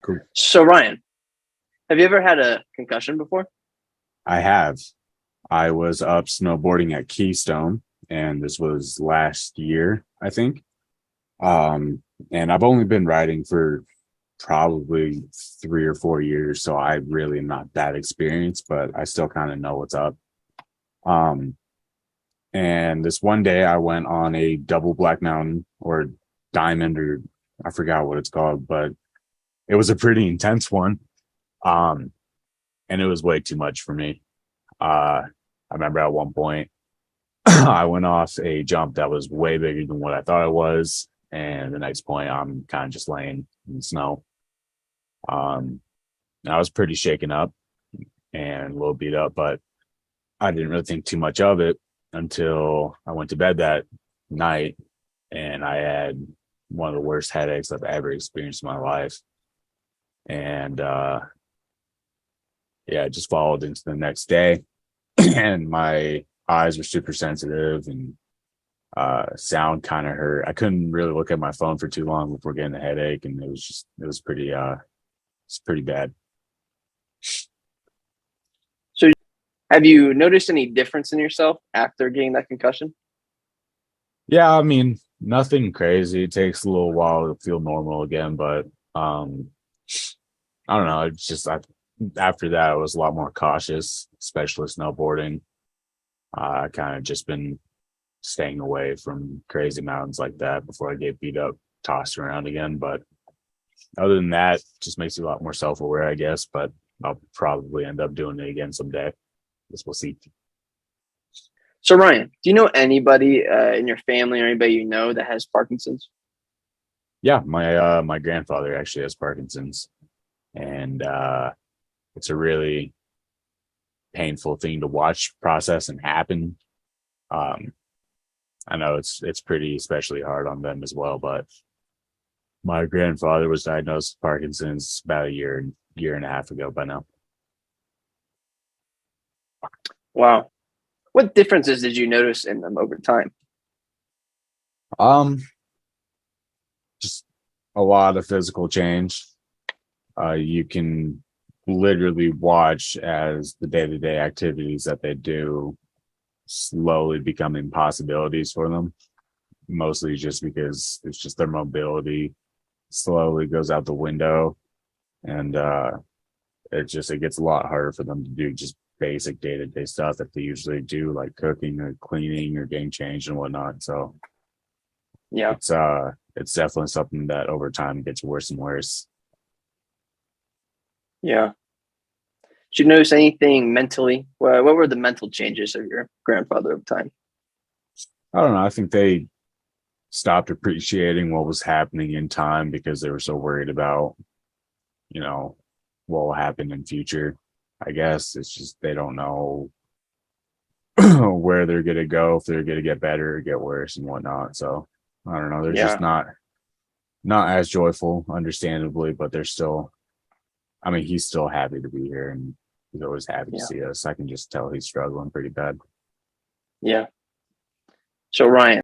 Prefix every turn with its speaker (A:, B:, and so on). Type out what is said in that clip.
A: Cool.
B: So Ryan, have you ever had a concussion before?
A: I have. I was up snowboarding at Keystone, and this was last year, I think. Um, and I've only been riding for probably 3 or 4 years, so I really am not that experienced, but I still kind of know what's up. Um, and this one day I went on a double Black Mountain or diamond, or I forgot what it's called, but it was a pretty intense one. Um, and it was way too much for me. I remember at one point I went off a jump that was way bigger than what I thought it was. And the next point, I'm kind of just laying in the snow. Um, I was pretty shaken up and a little beat up, but I didn't really think too much of it until I went to bed that night and I had one of the worst headaches I've ever experienced in my life. And yeah, it just followed into the next day. And my eyes were super sensitive and sound kind of hurt. I couldn't really look at my phone for too long before getting a headache, and it was pretty bad.
B: So have you noticed any difference in yourself after getting that concussion?
A: Yeah, I mean, nothing crazy. It takes a little while to feel normal again, but um I don't know. It's just after that I was a lot more cautious, especially snowboarding. I kind of just been staying away from crazy mountains like that before I get beat up, tossed around again. But other than that, just makes you a lot more self-aware, I guess. But I'll probably end up doing it again someday. Guess we'll see.
B: So Ryan, do you know anybody in your family or anybody you know that has Parkinson's?
A: Yeah, my grandfather actually has Parkinson's, and it's a really painful thing to watch process and happen. Um, I know it's pretty especially hard on them as well, but my grandfather was diagnosed with Parkinson's about a year and a half ago by now.
B: Wow. What differences did you notice in them over time?
A: Um, just a lot of physical change. You can literally watch as the day-to-day activities that they do slowly become impossibilities for them, mostly just because it's just their mobility slowly goes out the window, and it gets a lot harder for them to do just basic day-to-day stuff that they usually do, like cooking or cleaning or getting changed and whatnot. So
B: Yeah.
A: it's definitely something that over time gets worse and worse.
B: Yeah. Did you notice anything mentally? What were the mental changes of your grandfather over time?
A: I don't know. I think they stopped appreciating what was happening in time because they were so worried about, you know, what will happen in future. I guess it's just they don't know where they're gonna go, if they're gonna get better or get worse and whatnot. So I don't know. They're just
B: Yeah.
A: not as joyful, understandably, but they're still. I mean, he's still happy to be here, and he's always happy to
B: Yeah.
A: see us. I can just tell he's struggling pretty bad.
B: Yeah. So Ryan,